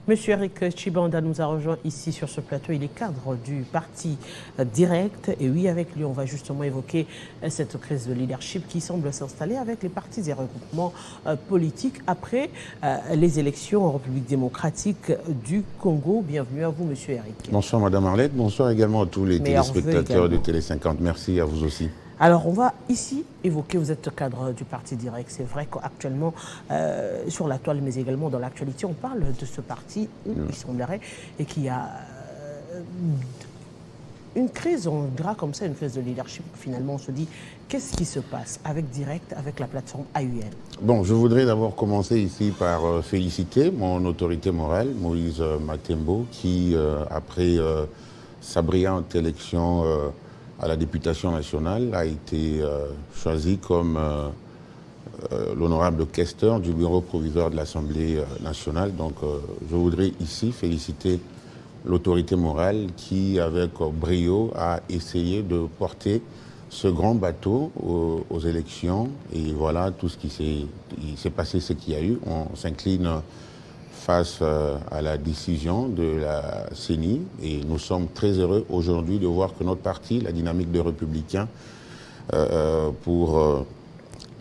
Monsieur Eric Tchibanda nous a rejoint ici sur ce plateau. Il est cadre du parti Direct. Et oui, avec lui, on va justement évoquer cette crise de leadership qui semble s'installer avec les partis et regroupements politiques après les élections en République démocratique du Congo. Bienvenue à vous, monsieur Eric. Bonsoir, madame Arlette. Bonsoir également à tous les téléspectateurs de Télé 50. Merci à vous aussi. Alors, on va ici évoquer, vous êtes cadre du Parti Direct. C'est vrai qu'actuellement, sur la toile, mais également dans l'actualité, on parle de ce parti où il semblerait et qu'il y a une crise, on dira comme ça, une crise de leadership. Finalement, on se dit, qu'est-ce qui se passe avec Direct, avec la plateforme AUN? Bon, je voudrais d'abord commencer ici par féliciter mon autorité morale, Moïse Matembo, qui, après sa brillante élection à la députation nationale, a été choisi comme l'honorable questeur du bureau provisoire de l'Assemblée nationale. Donc je voudrais ici féliciter l'autorité morale qui, avec brio, a essayé de porter ce grand bateau aux élections. Et voilà tout ce qui s'est passé, ce qu'il y a eu. On s'incline face à la décision de la CENI et nous sommes très heureux aujourd'hui de voir que notre parti, la Dynamique des Républicains, pour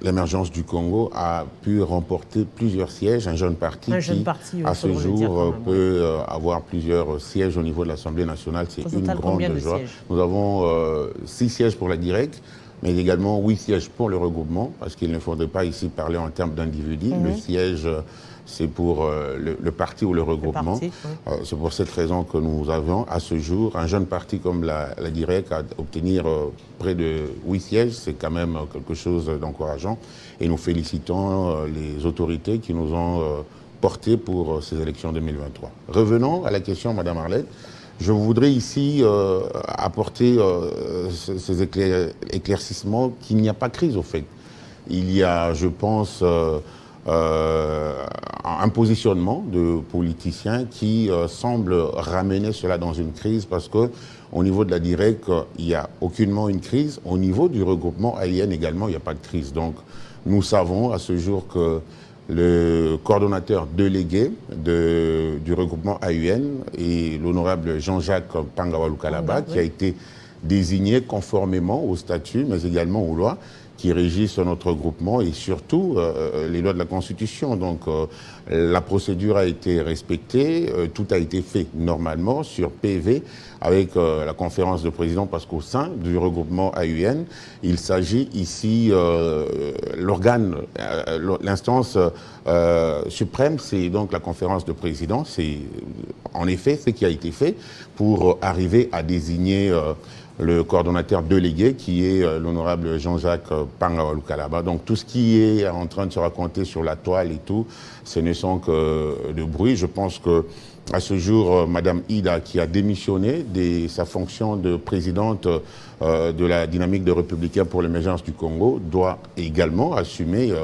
l'émergence du Congo, a pu remporter plusieurs sièges. Un jeune parti qui, à ce jour, peut avoir plusieurs sièges au niveau de l'Assemblée nationale. C'est une grande joie. Nous avons 6 sièges pour la Direct, mais également 8 sièges pour le regroupement, parce qu'il ne faudrait pas ici parler en termes d'individus. Le siège, c'est pour le parti ou le regroupement. C'est pour cette raison que nous avons, à ce jour, un jeune parti comme la Direct à obtenir près de 8 sièges. C'est quand même quelque chose d'encourageant. Et nous félicitons les autorités qui nous ont portés pour ces élections 2023. Revenons à la question, madame Arlette. Je voudrais ici apporter ces éclaircissements qu'il n'y a pas crise, au fait. Il y a, je pense, un positionnement de politiciens qui semble ramener cela dans une crise parce que au niveau de la Direct, il n'y a aucunement une crise. Au niveau du regroupement AIN également, il n'y a pas de crise. Donc, nous savons à ce jour que le coordonnateur délégué du regroupement AUN est l'honorable Jean-Jacques Pangawalukalaba, qui a été désigné conformément au statut, mais également aux lois qui régissent notre regroupement et surtout les lois de la Constitution. Donc la procédure a été respectée, tout a été fait normalement sur PV avec la conférence de présidents, parce qu'au sein du regroupement AUN, il s'agit ici, l'organe, l'instance suprême, c'est donc la conférence de présidents. C'est en effet ce qui a été fait pour arriver à désigner le coordonnateur délégué qui est l'honorable Jean-Jacques Pangawalukalaba. Donc tout ce qui est en train de se raconter sur la toile et tout, ce ne sont que de bruit. Je pense que à ce jour, madame Ida, qui a démissionné de sa fonction de présidente de la Dynamique des Républicains pour l'émergence du Congo, doit également assumer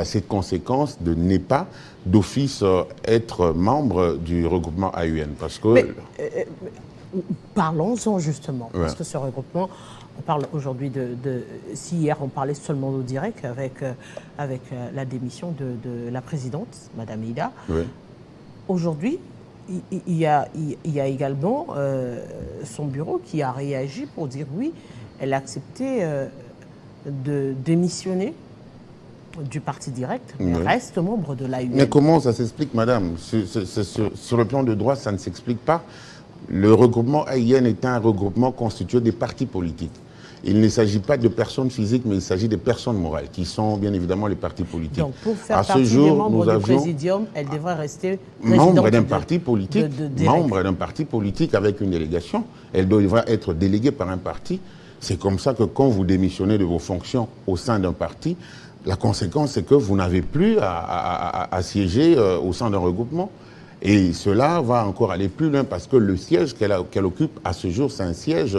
cette conséquence de ne pas d'office être membre du regroupement AUN. Parce que parlons-en justement, parce que ce regroupement, on parle aujourd'hui si hier on parlait seulement de Direct avec la démission de la présidente, madame Ida, aujourd'hui, il y a également son bureau qui a réagi pour dire oui, elle a accepté de démissionner du Parti Direct, mais reste membre de l'AUN. Mais comment ça s'explique, madame? Sur le plan de droit, ça ne s'explique pas. Le regroupement AIN est un regroupement constitué des partis politiques. Il ne s'agit pas de personnes physiques, mais il s'agit des personnes morales, qui sont bien évidemment les partis politiques. Donc pour faire partie des membres du présidium, elle devrait rester membre d'un parti politique, membre d'un parti politique avec une délégation. Elle devra être déléguée par un parti. C'est comme ça que quand vous démissionnez de vos fonctions au sein d'un parti, la conséquence c'est que vous n'avez plus à siéger au sein d'un regroupement. Et cela va encore aller plus loin parce que le siège qu'elle occupe à ce jour, c'est un siège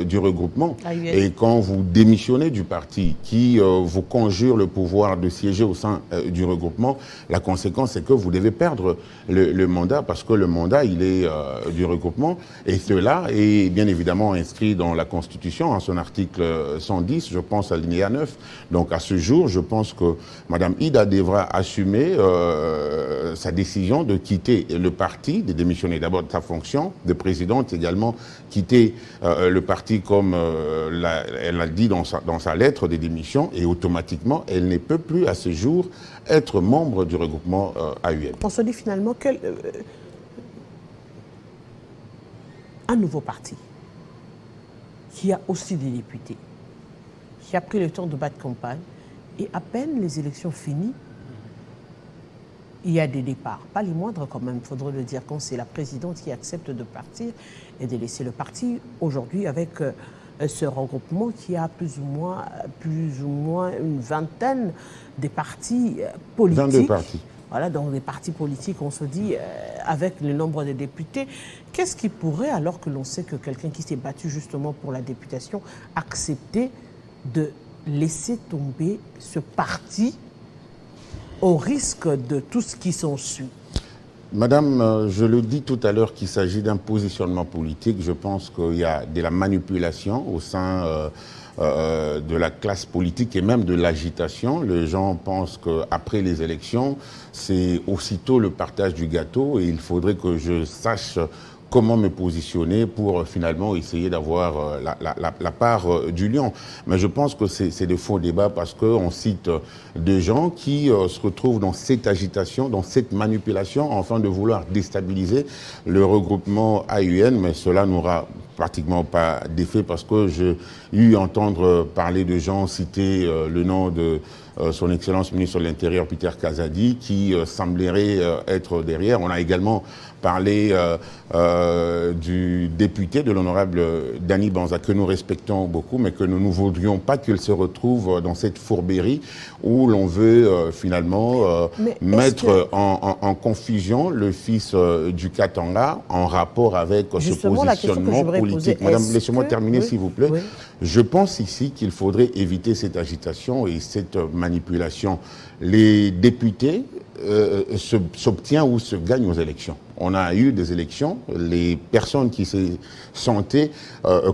du regroupement. AUN. Et quand vous démissionnez du parti qui vous conjure le pouvoir de siéger au sein du regroupement, la conséquence c'est que vous devez perdre le mandat parce que le mandat il est du regroupement et cela est bien évidemment inscrit dans la Constitution en son article 110, je pense à l'alinéa 9. Donc à ce jour, je pense que Mme Ida devra assumer sa décision de quitter le parti, de démissionner d'abord de sa fonction de présidente, également quitter le parti comme elle a dit dans sa lettre de démission, et automatiquement, elle ne peut plus à ce jour être membre du regroupement AUN. On se dit finalement qu'un nouveau parti qui a aussi des députés, qui a pris le temps de battre campagne, et à peine les élections finies, il y a des départs. Pas les moindres quand même, il faudrait le dire, quand c'est la présidente qui accepte de partir et de laisser le parti aujourd'hui avec ce regroupement qui a plus ou moins une vingtaine de partis politiques. 22 partis. Voilà, dans les partis politiques, on se dit, avec le nombre de députés, qu'est-ce qui pourrait, alors que l'on sait que quelqu'un qui s'est battu justement pour la députation, accepter de laisser tomber ce parti au risque de tout ce qui s'ensuit? Madame, je le dis tout à l'heure qu'il s'agit d'un positionnement politique. Je pense qu'il y a de la manipulation au sein de la classe politique et même de l'agitation. Les gens pensent qu'après les élections, c'est aussitôt le partage du gâteau et il faudrait que je sache comment me positionner pour finalement essayer d'avoir la part du lion. Mais je pense que c'est de faux débats parce qu'on cite des gens qui se retrouvent dans cette agitation, dans cette manipulation, afin de vouloir déstabiliser le regroupement AUN, mais cela n'aura pratiquement pas d'effet parce que j'ai eu entendre parler de gens citer le nom de son Excellence ministre de l'Intérieur Peter Kazadi qui semblerait être derrière. On a également parlé du député, de l'honorable Dany Banza, que nous respectons beaucoup, mais que nous ne voudrions pas qu'il se retrouve dans cette fourberie où l'on veut finalement mettre en confusion le fils du Katanga en rapport avec ce positionnement politique. Madame, laissez-moi terminer s'il vous plaît. Oui. Je pense ici qu'il faudrait éviter cette agitation et cette manipulation. Les députés s'obtiennent ou se gagnent aux élections. On a eu des élections, les personnes qui se sentaient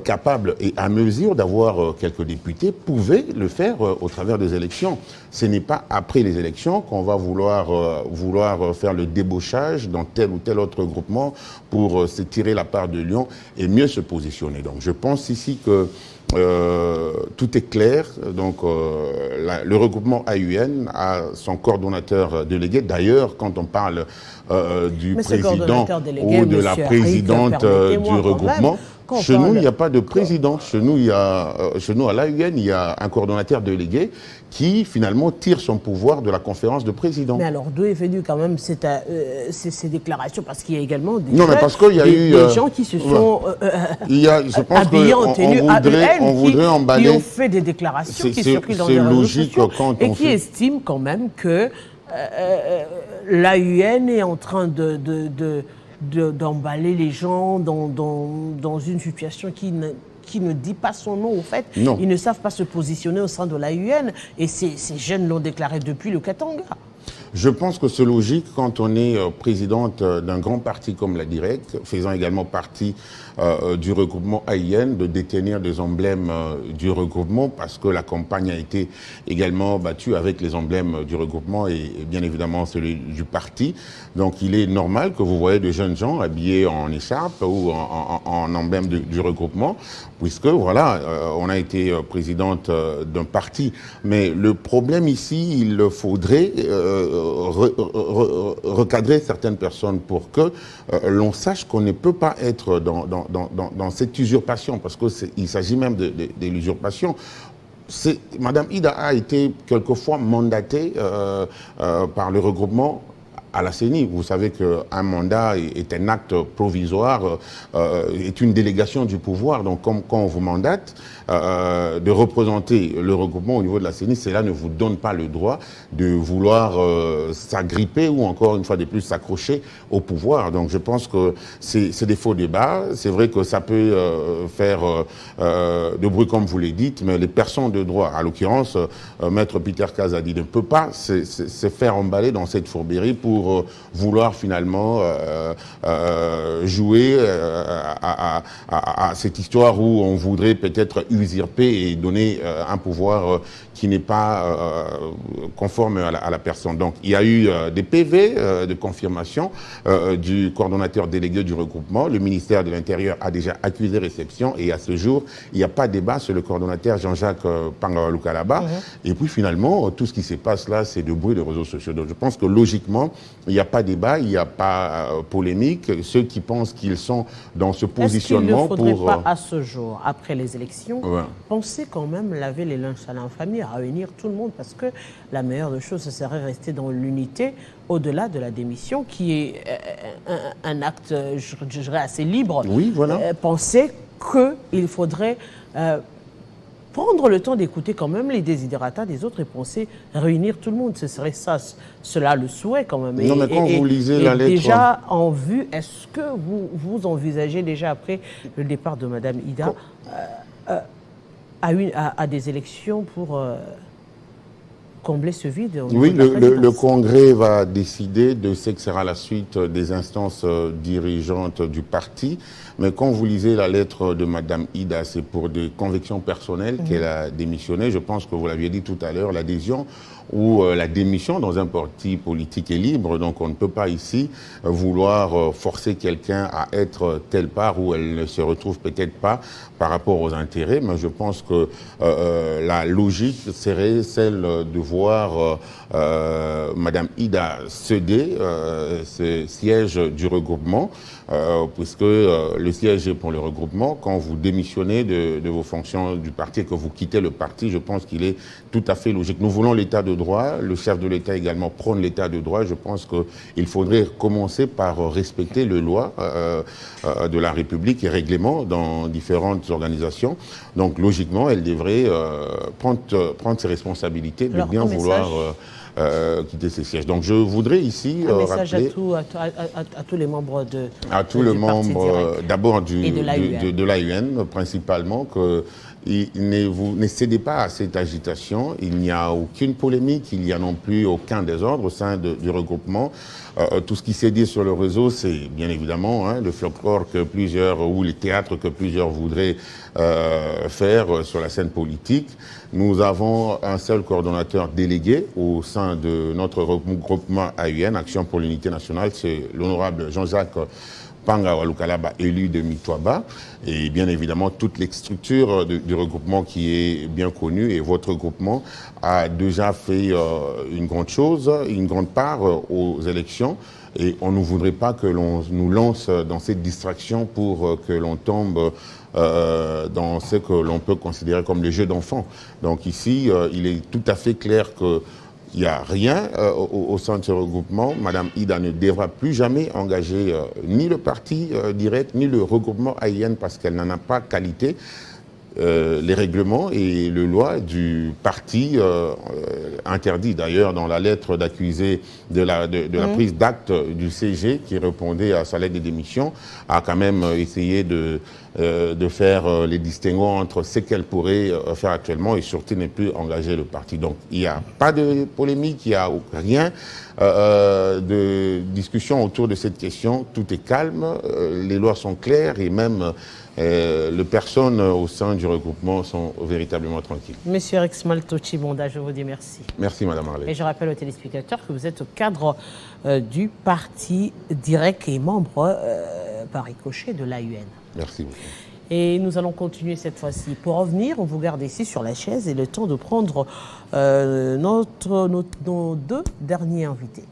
capables et à mesure d'avoir quelques députés pouvaient le faire au travers des élections. Ce n'est pas après les élections qu'on va vouloir faire le débauchage dans tel ou tel autre groupement pour se tirer la part de lion et mieux se positionner. Donc je pense ici que tout est clair. Donc, le regroupement AUN a son coordonnateur délégué. D'ailleurs, quand on parle du président ou de la présidente du regroupement, chez nous, il n'y a pas de président. Chez nous, à l'AUN, il y a un coordonnateur délégué qui, finalement, tire son pouvoir de la conférence de président. Mais alors, d'où est venue quand même ces déclarations? Parce qu'il y a également des, des gens qui se sont je pense habillés en tenue AUN, qui ont fait des déclarations qui circulent dans les réseaux sociaux et qui estiment quand même que l'AUN est en train d'emballer les gens dans une situation qui ne dit pas son nom, au fait. Non. Ils ne savent pas se positionner au sein de l'AUN. Et ces jeunes l'ont déclaré depuis le Katanga. Je pense que c'est logique quand on est présidente d'un grand parti comme la DIREC, faisant également partie du regroupement AUN, de détenir des emblèmes du regroupement parce que la campagne a été également battue avec les emblèmes du regroupement et bien évidemment celui du parti. Donc il est normal que vous voyez de jeunes gens habillés en écharpe ou en emblème du regroupement, puisque voilà, on a été présidente d'un parti. Mais le problème ici, il faudrait recadrer certaines personnes pour que l'on sache qu'on ne peut pas être dans cette usurpation, parce qu'il s'agit même de l'usurpation. Madame Ida a été quelquefois mandatée par le regroupement à la CENI. Vous savez qu'un mandat est un acte provisoire, est une délégation du pouvoir. Donc, quand on vous mandate de représenter le regroupement au niveau de la CENI, cela ne vous donne pas le droit de vouloir s'agripper ou encore une fois de plus s'accrocher au pouvoir. Donc, je pense que c'est des faux débats. C'est vrai que ça peut faire de bruit, comme vous l'avez dit, mais les personnes de droit, à l'occurrence, Maître Peter Kazadi, ne peut pas se faire emballer dans cette fourberie pour vouloir finalement jouer à cette histoire où on voudrait peut-être usurper et donner un pouvoir qui n'est pas conforme à la personne. Donc il y a eu des PV de confirmation du coordonnateur délégué du regroupement. Le ministère de l'Intérieur a déjà accusé réception et à ce jour, il n'y a pas de débat sur le coordonnateur Jean-Jacques Pangawa-Lukalaba. Et puis finalement, tout ce qui se passe là, c'est de bruit de réseaux sociaux. Donc je pense que logiquement, il n'y a pas débat, il n'y a pas polémique. Ceux qui pensent qu'ils sont dans ce positionnement pour... Est-ce qu'il ne faudrait pas, à ce jour, après les élections, penser quand même laver les linges à l'infamie, à réunir tout le monde, parce que la meilleure des choses, ce serait rester dans l'unité au-delà de la démission, qui est un acte, je dirais, assez libre. Oui, voilà. Penser qu'il faudrait... prendre le temps d'écouter quand même les desiderata des autres et penser réunir tout le monde. Ce serait ça, cela le souhait quand même. Non, mais quand vous lisez la lettre... Déjà en vue, est-ce que vous envisagez déjà après le départ de Mme Ida à des élections pour combler ce vide? Oui, le Congrès va décider de ce que sera la suite des instances dirigeantes du parti. Mais quand vous lisez la lettre de Mme Ida, c'est pour des convictions personnelles qu'elle a démissionné. Je pense que vous l'aviez dit tout à l'heure, l'adhésion ou la démission dans un parti politique est libre. Donc on ne peut pas ici vouloir forcer quelqu'un à être telle part où elle ne se retrouve peut-être pas par rapport aux intérêts. Mais je pense que la logique serait celle de voir Mme Ida céder ce siège du regroupement, puisque le siège est pour le regroupement. Quand vous démissionnez de vos fonctions du parti et que vous quittez le parti, je pense qu'il est tout à fait logique. Nous voulons l'état de droit, le chef de l'État également prône l'état de droit. Je pense qu'il faudrait commencer par respecter les lois de la République et règlements dans différentes organisations. Donc logiquement, elle devrait prendre ses responsabilités de bien vouloir... quitter ces sièges. Donc je voudrais ici rappeler à tous les membres de à tous les membres d'abord de l'AUN principalement que ne cédez pas à cette agitation. Il n'y a aucune polémique, il n'y a non plus aucun désordre au sein du regroupement. Tout ce qui s'est dit sur le réseau, c'est bien évidemment le folklore que plusieurs, ou les théâtres que plusieurs voudraient faire sur la scène politique. Nous avons un seul coordonnateur délégué au sein de notre regroupement AUN, Action pour l'Unité Nationale, c'est l'honorable Jean-Jacques Pangawa-Lukalaba, élu de Mitwaba, et bien évidemment toute les structures du regroupement qui est bien connue, et votre regroupement a déjà fait une grande chose, une grande part aux élections, et on ne voudrait pas que l'on nous lance dans cette distraction pour que l'on tombe dans ce que l'on peut considérer comme les jeux d'enfants. Donc ici, il est tout à fait clair que il n'y a rien au sein de ce regroupement. Madame Ida ne devra plus jamais engager ni le parti direct, ni le regroupement AIN parce qu'elle n'en a pas qualité. Les règlements et les lois du parti interdit d'ailleurs dans la lettre d'accusé de la prise d'acte du CG qui répondait à sa lettre de démission, a quand même essayé de faire les distinguos entre ce qu'elle pourrait faire actuellement et surtout ne plus engager le parti. Donc il n'y a pas de polémique, il n'y a rien de discussion autour de cette question, tout est calme, les lois sont claires et même les personnes au sein du regroupement sont véritablement tranquilles. Monsieur Rexmalto Chibonda, je vous dis merci. Merci Madame Arlette. Et je rappelle aux téléspectateurs que vous êtes au cadre du parti direct et membre par ricochet de l'AUN. Merci beaucoup. Et nous allons continuer cette fois-ci. Pour revenir, on vous garde ici sur la chaise et le temps de prendre nos deux derniers invités.